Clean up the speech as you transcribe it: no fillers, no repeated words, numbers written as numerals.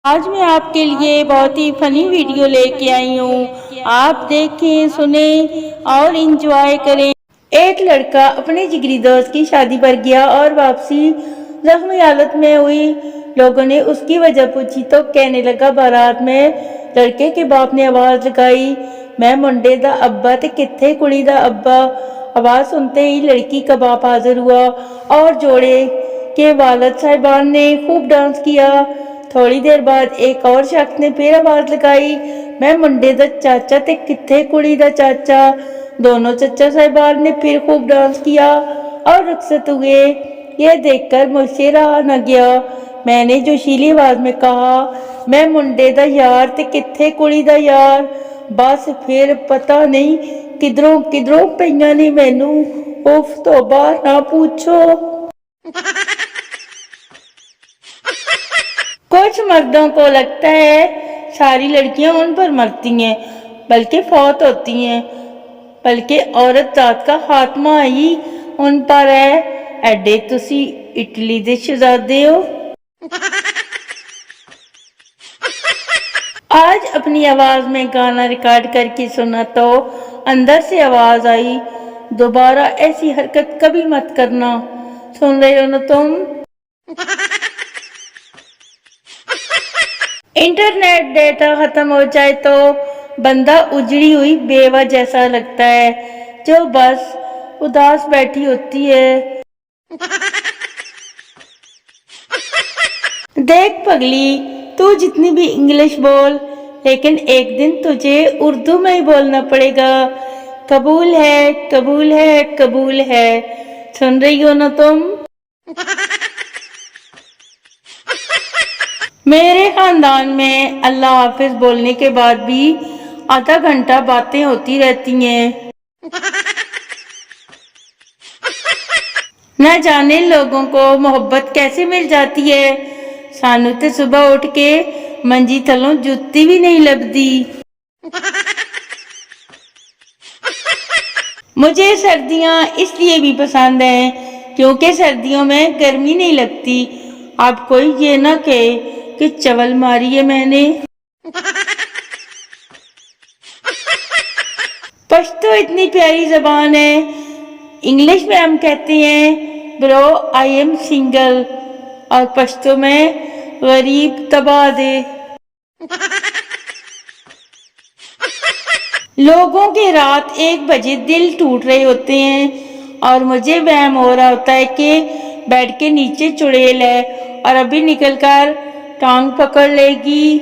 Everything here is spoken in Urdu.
آج میں آپ کے لیے بہت ہی فنی ویڈیو لے کے آئی ہوں. آپ دیکھیں، سنیں اور انجوائے کریں. ایک لڑکا اپنے جگری دوست کی شادی پر گیا اور واپسی زخمی حالت میں ہوئی. لوگوں نے اس کی وجہ پوچھی تو کہنے لگا بارات میں لڑکے کے باپ نے آواز لگائی، میں منڈے دا ابا تے کتھے کڑی دا ابا. آواز سنتے ہی لڑکی کا باپ حاضر ہوا اور جوڑے کے والد صاحبان نے خوب ڈانس کیا. تھوڑی دیر بعد ایک اور شخص نے پھر آواز لگائی، میں منڈے دا چاچا تے کتھے کڑی دا چاچا. دونوں چچا صاحبان نے پھر خوب ڈانس کیا اور رخصت ہوئے. یہ دیکھ کر مجھ سے رہا نہ گیا. میں نے جوشیلی آواز میں کہا، میں منڈے دا یار تے کتھے کڑی دا یار. بس پھر پتہ نہیں کدھروں پئیاں نے مینوں. اف توبہ، نہ پوچھو. کچھ مردوں کو لگتا ہے ساری لڑکیاں ان پر مرتی ہیں بلکہ فوت ہوتی ہیں، بلکہ عورت ذات کا خاتمہ ہی ان پر ہے. ایڈے تسی اٹلی دے شہزادے ہو. آج اپنی آواز میں گانا ریکارڈ کر کے سنا تو اندر سے آواز آئی، دوبارہ ایسی حرکت کبھی مت کرنا. سن رہے ہو نا تم؟ انٹرنیٹ ڈیٹا ختم ہو جائے تو بندہ اجڑی ہوئی بیوہ جیسا لگتا ہے جو بس اداس بیٹھی ہوتی ہے. دیکھ پگلی، تو جتنی بھی انگلش بول، لیکن ایک دن تجھے اردو میں ہی بولنا پڑے گا. قبول ہے، قبول ہے، قبول ہے. سن رہی ہو نا تم؟ میرے خاندان میں اللہ حافظ بولنے کے بعد بھی آدھا گھنٹہ باتیں ہوتی رہتی ہیں. نہ جانے لوگوں کو محبت کیسے مل جاتی ہے. سانو تے صبح اٹھ کے منجی تھلوں جوتی بھی نہیں لبدی. مجھے سردیاں اس لیے بھی پسند ہیں کیونکہ سردیوں میں گرمی نہیں لگتی. اب کوئی یہ نہ کہے کہ چول ماری ہے میں نے. پشتو اتنی پیاری زبان ہے. انگلش میں ہم کہتے ہیں برو آئی ایم سنگل، اور پشتو میں غریب تباہ دے. لوگوں کے رات 1 بجے دل ٹوٹ رہے ہوتے ہیں اور مجھے وہم ہو رہا ہوتا ہے کہ بیڈ کے نیچے چڑیل ہے اور ابھی نکل کر ٹانگ پکڑ لے گی.